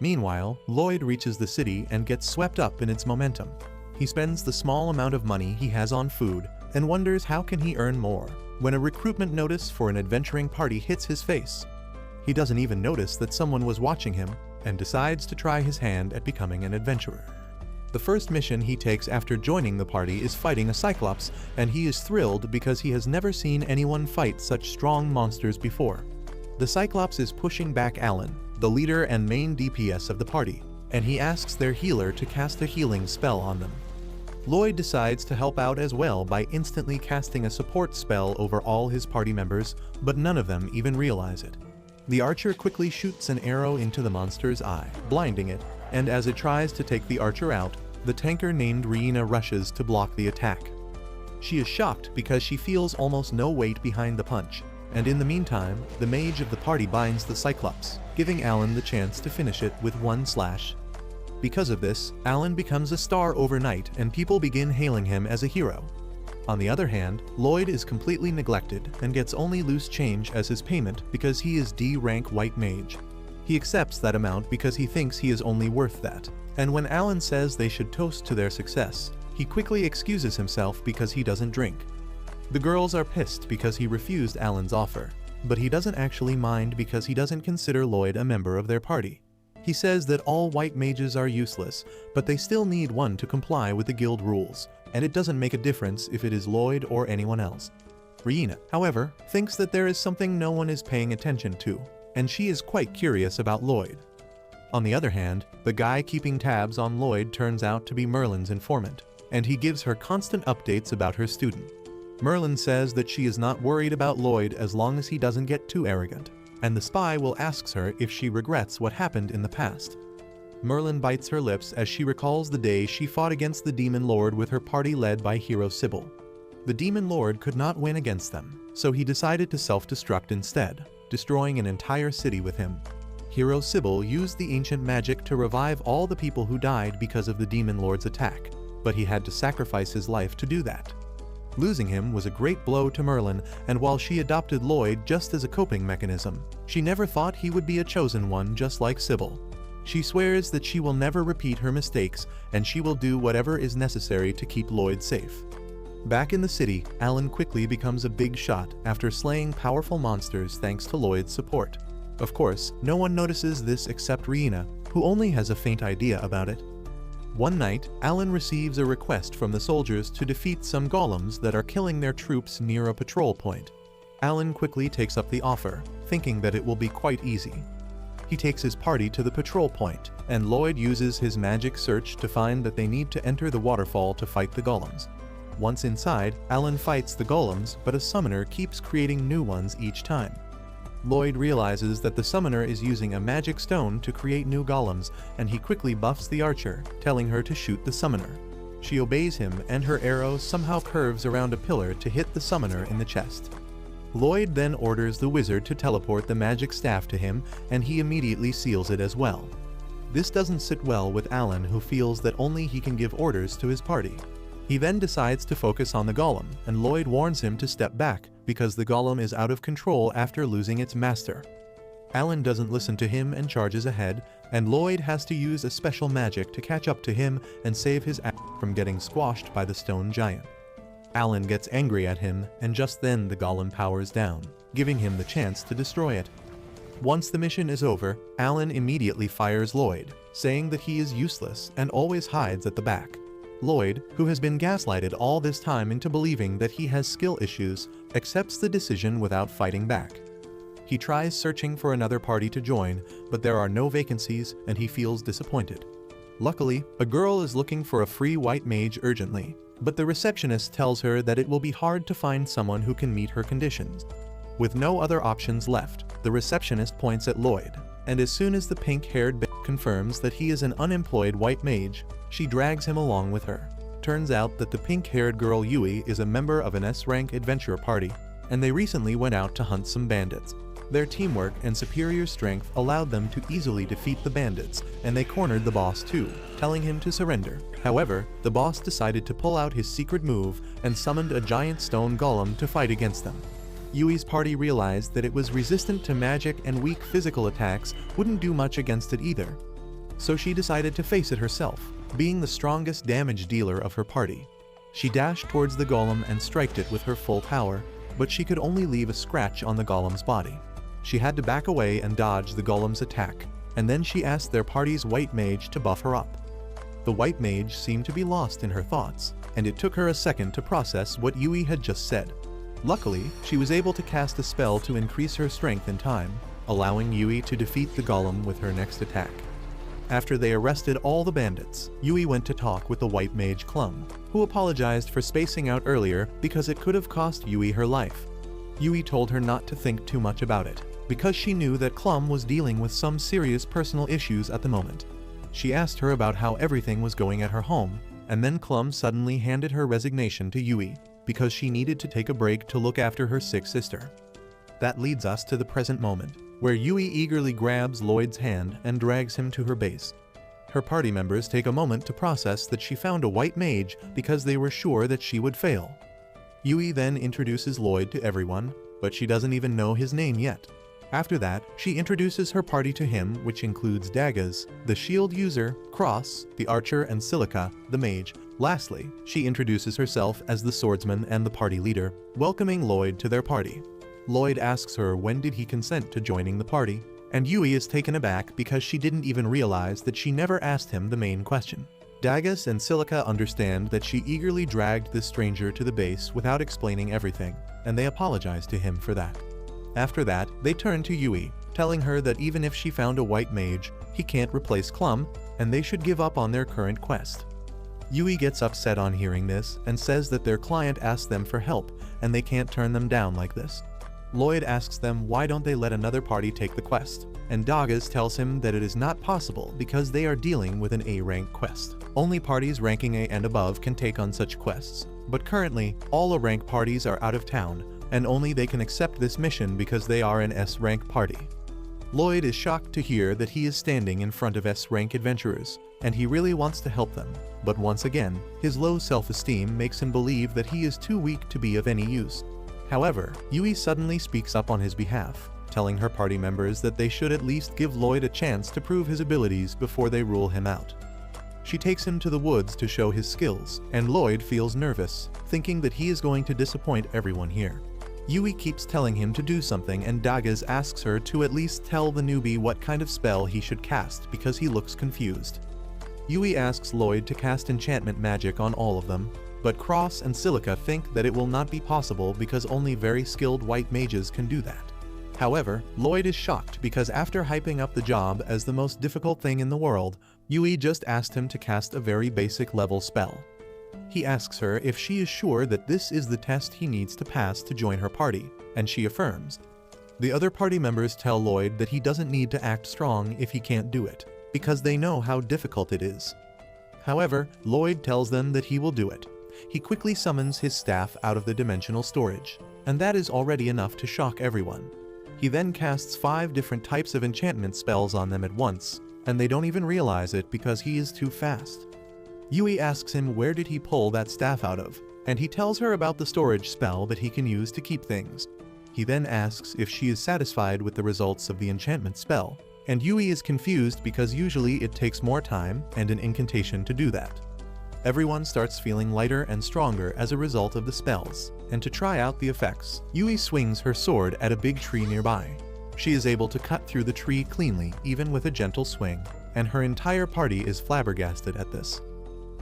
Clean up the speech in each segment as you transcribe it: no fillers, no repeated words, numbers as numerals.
Meanwhile, Lloyd reaches the city and gets swept up in its momentum. He spends the small amount of money he has on food and wonders how can he earn more, when a recruitment notice for an adventuring party hits his face. He doesn't even notice that someone was watching him and decides to try his hand at becoming an adventurer. The first mission he takes after joining the party is fighting a Cyclops, and he is thrilled because he has never seen anyone fight such strong monsters before. The Cyclops is pushing back Alan, the leader and main DPS of the party, and he asks their healer to cast a healing spell on them. Lloyd decides to help out as well by instantly casting a support spell over all his party members, but none of them even realize it. The archer quickly shoots an arrow into the monster's eye, blinding it, and as it tries to take the archer out, the tanker named Riina rushes to block the attack. She is shocked because she feels almost no weight behind the punch, and in the meantime, the mage of the party binds the Cyclops, giving Alan the chance to finish it with one slash. Because of this, Alan becomes a star overnight and people begin hailing him as a hero. On the other hand, Lloyd is completely neglected and gets only loose change as his payment because he is D-rank white mage. He accepts that amount because he thinks he is only worth that, and when Alan says they should toast to their success, he quickly excuses himself because he doesn't drink. The girls are pissed because he refused Alan's offer, but he doesn't actually mind because he doesn't consider Lloyd a member of their party. He says that all white mages are useless, but they still need one to comply with the guild rules, and it doesn't make a difference if it is Lloyd or anyone else. Riina, however, thinks that there is something no one is paying attention to, and she is quite curious about Lloyd. On the other hand, the guy keeping tabs on Lloyd turns out to be Merlin's informant, and he gives her constant updates about her student. Merlin says that she is not worried about Lloyd as long as he doesn't get too arrogant, and the spy will ask her if she regrets what happened in the past. Merlin bites her lips as she recalls the day she fought against the Demon Lord with her party led by hero Sybil. The Demon Lord could not win against them, so he decided to self-destruct instead, destroying an entire city with him. Hero Sybil used the ancient magic to revive all the people who died because of the Demon Lord's attack, but he had to sacrifice his life to do that. Losing him was a great blow to Merlin, and while she adopted Lloyd just as a coping mechanism, she never thought he would be a chosen one just like Sybil. She swears that she will never repeat her mistakes, and she will do whatever is necessary to keep Lloyd safe. Back in the city, Alan quickly becomes a big shot after slaying powerful monsters thanks to Lloyd's support. Of course, no one notices this except Riina, who only has a faint idea about it. One night, Alan receives a request from the soldiers to defeat some golems that are killing their troops near a patrol point. Alan quickly takes up the offer, thinking that it will be quite easy. He takes his party to the patrol point, and Lloyd uses his magic search to find that they need to enter the waterfall to fight the golems. Once inside, Alan fights the golems, but a summoner keeps creating new ones each time. Lloyd realizes that the summoner is using a magic stone to create new golems, and he quickly buffs the archer, telling her to shoot the summoner. She obeys him, and her arrow somehow curves around a pillar to hit the summoner in the chest. Lloyd then orders the wizard to teleport the magic staff to him, and he immediately seals it as well. This doesn't sit well with Alan, who feels that only he can give orders to his party. He then decides to focus on the golem, and Lloyd warns him to step back because the golem is out of control after losing its master. Alan doesn't listen to him and charges ahead, and Lloyd has to use a special magic to catch up to him and save his ass from getting squashed by the stone giant. Alan gets angry at him, and just then the golem powers down, giving him the chance to destroy it. Once the mission is over, Alan immediately fires Lloyd, saying that he is useless and always hides at the back. Lloyd, who has been gaslighted all this time into believing that he has skill issues, accepts the decision without fighting back. He tries searching for another party to join, but there are no vacancies and he feels disappointed. Luckily, a girl is looking for a free white mage urgently, but the receptionist tells her that it will be hard to find someone who can meet her conditions. With no other options left, the receptionist points at Lloyd, and as soon as the pink-haired bitch confirms that he is an unemployed white mage, she drags him along with her. Turns out that the pink-haired girl Yui is a member of an S-rank adventure party, and they recently went out to hunt some bandits. Their teamwork and superior strength allowed them to easily defeat the bandits, and they cornered the boss too, telling him to surrender. However, the boss decided to pull out his secret move and summoned a giant stone golem to fight against them. Yui's party realized that it was resistant to magic and weak physical attacks wouldn't do much against it either. so she decided to face it herself, being the strongest damage dealer of her party. She dashed towards the golem and striked it with her full power, but she could only leave a scratch on the golem's body. She had to back away and dodge the golem's attack, and then she asked their party's white mage to buff her up. The white mage seemed to be lost in her thoughts, and it took her a second to process what Yui had just said. Luckily, she was able to cast a spell to increase her strength in time, allowing Yui to defeat the golem with her next attack. After they arrested all the bandits, Yui went to talk with the white mage Clum, who apologized for spacing out earlier because it could have cost Yui her life. Yui told her not to think too much about it, because she knew that Clum was dealing with some serious personal issues at the moment. She asked her about how everything was going at her home, and then Clum suddenly handed her resignation to Yui, because she needed to take a break to look after her sick sister. That leads us to the present moment, where Yui eagerly grabs Lloyd's hand and drags him to her base. Her party members take a moment to process that she found a white mage because they were sure that she would fail. Yui then introduces Lloyd to everyone, but she doesn't even know his name yet. After that, she introduces her party to him, which includes Dagas, the shield user, Cross, the archer, and Silica, the mage. Lastly, she introduces herself as the swordsman and the party leader, welcoming Lloyd to their party. Lloyd asks her when did he consent to joining the party, and Yui is taken aback because she didn't even realize that she never asked him the main question. Dagas and Silica understand that she eagerly dragged this stranger to the base without explaining everything, and they apologize to him for that. After that, they turn to Yui, telling her that even if she found a white mage, he can't replace Clum, and they should give up on their current quest. Yui gets upset on hearing this and says that their client asked them for help and they can't turn them down like this. Lloyd asks them why don't they let another party take the quest, and Dagas tells him that it is not possible because they are dealing with an A-rank quest. Only parties ranking A and above can take on such quests, but currently, all A-rank parties are out of town, and only they can accept this mission because they are an S-rank party. Lloyd is shocked to hear that he is standing in front of S-rank adventurers, and he really wants to help them, but once again, his low self-esteem makes him believe that he is too weak to be of any use. However, Yui suddenly speaks up on his behalf, telling her party members that they should at least give Lloyd a chance to prove his abilities before they rule him out. She takes him to the woods to show his skills, and Lloyd feels nervous, thinking that he is going to disappoint everyone here. Yui keeps telling him to do something, and Dagas asks her to at least tell the newbie what kind of spell he should cast because he looks confused. Yui asks Lloyd to cast enchantment magic on all of them, but Cross and Silica think that it will not be possible because only very skilled white mages can do that. However, Lloyd is shocked because after hyping up the job as the most difficult thing in the world, Yui just asked him to cast a very basic level spell. He asks her if she is sure that this is the test he needs to pass to join her party, and she affirms. The other party members tell Lloyd that he doesn't need to act strong if he can't do it, because they know how difficult it is. However, Lloyd tells them that he will do it. He quickly summons his staff out of the dimensional storage, and that is already enough to shock everyone. He then casts 5 different types of enchantment spells on them at once, and they don't even realize it because he is too fast. Yui asks him where did he pull that staff out of, and he tells her about the storage spell that he can use to keep things. He then asks if she is satisfied with the results of the enchantment spell, and Yui is confused because usually it takes more time and an incantation to do that. Everyone starts feeling lighter and stronger as a result of the spells, and to try out the effects, Yui swings her sword at a big tree nearby. She is able to cut through the tree cleanly even with a gentle swing, and her entire party is flabbergasted at this.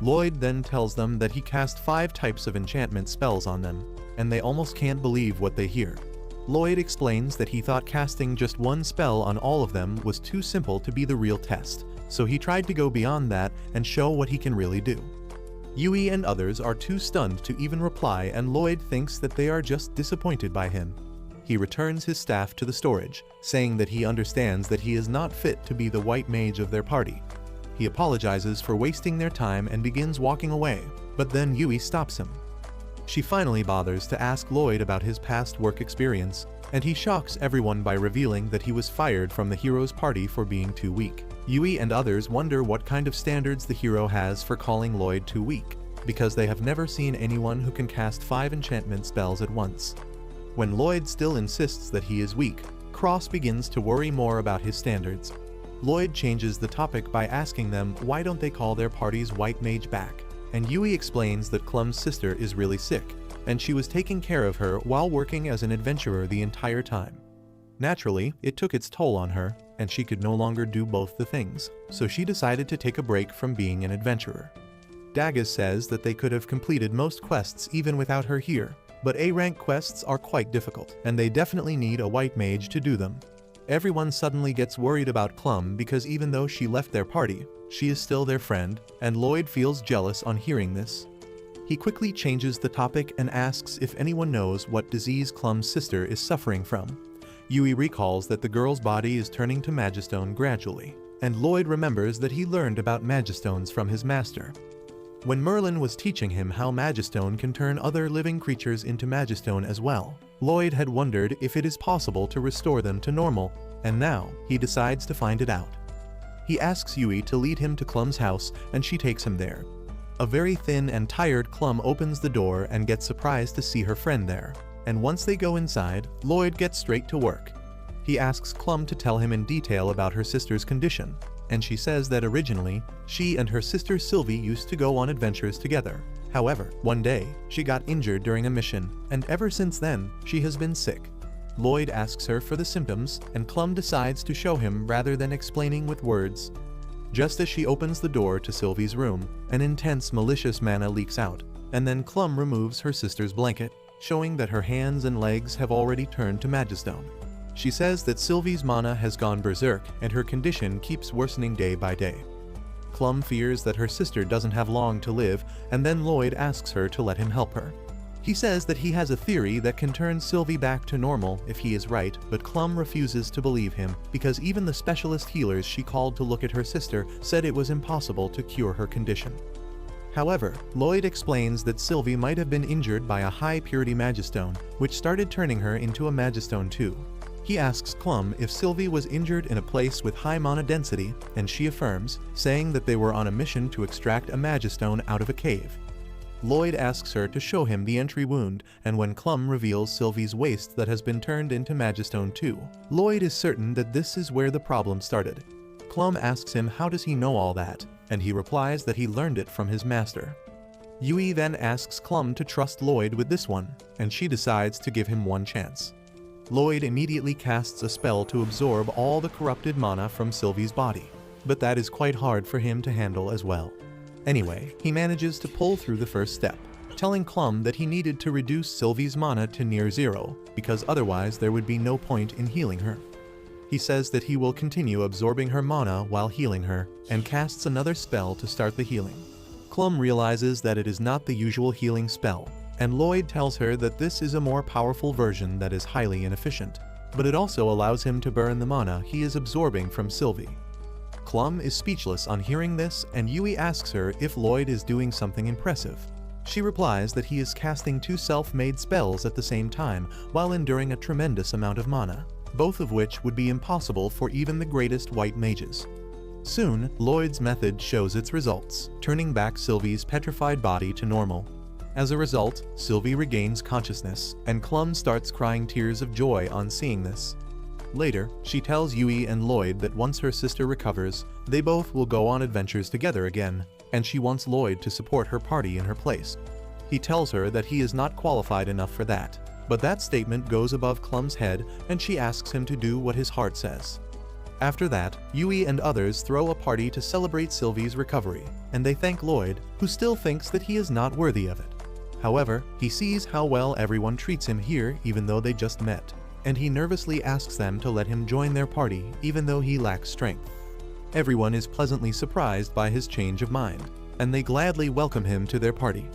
Lloyd then tells them that he cast 5 types of enchantment spells on them, and they almost can't believe what they hear. Lloyd explains that he thought casting just one spell on all of them was too simple to be the real test, so he tried to go beyond that and show what he can really do. Yui and others are too stunned to even reply, and Lloyd thinks that they are just disappointed by him. He returns his staff to the storage, saying that he understands that he is not fit to be the white mage of their party. He apologizes for wasting their time and begins walking away, but then Yui stops him. She finally bothers to ask Lloyd about his past work experience, and he shocks everyone by revealing that he was fired from the hero's party for being too weak. Yui and others wonder what kind of standards the hero has for calling Lloyd too weak, because they have never seen anyone who can cast 5 enchantment spells at once. When Lloyd still insists that he is weak, Cross begins to worry more about his standards. Lloyd changes the topic by asking them why don't they call their party's white mage back, and Yui explains that Clum's sister is really sick, and she was taking care of her while working as an adventurer the entire time. Naturally, it took its toll on her, and she could no longer do both the things, so she decided to take a break from being an adventurer. Daggis says that they could have completed most quests even without her here, but A-rank quests are quite difficult, and they definitely need a white mage to do them. Everyone suddenly gets worried about Clum because even though she left their party, she is still their friend, and Lloyd feels jealous on hearing this. He quickly changes the topic and asks if anyone knows what disease Clum's sister is suffering from. Yui recalls that the girl's body is turning to Magistone gradually, and Lloyd remembers that he learned about Magistones from his master. When Merlin was teaching him how Magistone can turn other living creatures into Magistone as well, Lloyd had wondered if it is possible to restore them to normal, and now he decides to find it out. He asks Yui to lead him to Clum's house, and she takes him there. A very thin and tired Clum opens the door and gets surprised to see her friend there. And once they go inside, Lloyd gets straight to work. He asks Clum to tell him in detail about her sister's condition, and she says that originally, she and her sister Sylvie used to go on adventures together. However, one day, she got injured during a mission, and ever since then, she has been sick. Lloyd asks her for the symptoms, and Clum decides to show him rather than explaining with words. Just as she opens the door to Sylvie's room, an intense malicious mana leaks out, and then Clum removes her sister's blanket, showing that her hands and legs have already turned to Magistone. She says that Sylvie's mana has gone berserk and her condition keeps worsening day by day. Clum fears that her sister doesn't have long to live, and then Lloyd asks her to let him help her. He says that he has a theory that can turn Sylvie back to normal if he is right, but Clum refuses to believe him because even the specialist healers she called to look at her sister said it was impossible to cure her condition. However, Lloyd explains that Sylvie might have been injured by a high-purity Magistone, which started turning her into a Magistone too. He asks Clum if Sylvie was injured in a place with high mana density, and she affirms, saying that they were on a mission to extract a Magistone out of a cave. Lloyd asks her to show him the entry wound, and when Clum reveals Sylvie's waist that has been turned into Magistone too, Lloyd is certain that this is where the problem started. Clum asks him how does he know all that, and he replies that he learned it from his master. Yui then asks Clum to trust Lloyd with this one, and she decides to give him one chance. Lloyd immediately casts a spell to absorb all the corrupted mana from Sylvie's body, but that is quite hard for him to handle as well. Anyway, he manages to pull through the first step, telling Clum that he needed to reduce Sylvie's mana to near zero, because otherwise there would be no point in healing her. He says that he will continue absorbing her mana while healing her, and casts another spell to start the healing. Clum realizes that it is not the usual healing spell, and Lloyd tells her that this is a more powerful version that is highly inefficient, but it also allows him to burn the mana he is absorbing from Sylvie. Clum is speechless on hearing this, and Yui asks her if Lloyd is doing something impressive. She replies that he is casting two self-made spells at the same time while enduring a tremendous amount of mana, both of which would be impossible for even the greatest white mages. Soon, Lloyd's method shows its results, turning back Sylvie's petrified body to normal. As a result, Sylvie regains consciousness, and Clum starts crying tears of joy on seeing this. Later, she tells Yui and Lloyd that once her sister recovers, they both will go on adventures together again, and she wants Lloyd to support her party in her place. He tells her that he is not qualified enough for that, but that statement goes above Clum's head, and she asks him to do what his heart says. After that, Yui and others throw a party to celebrate Sylvie's recovery, and they thank Lloyd, who still thinks that he is not worthy of it. However, he sees how well everyone treats him here even though they just met, and he nervously asks them to let him join their party even though he lacks strength. Everyone is pleasantly surprised by his change of mind, and they gladly welcome him to their party.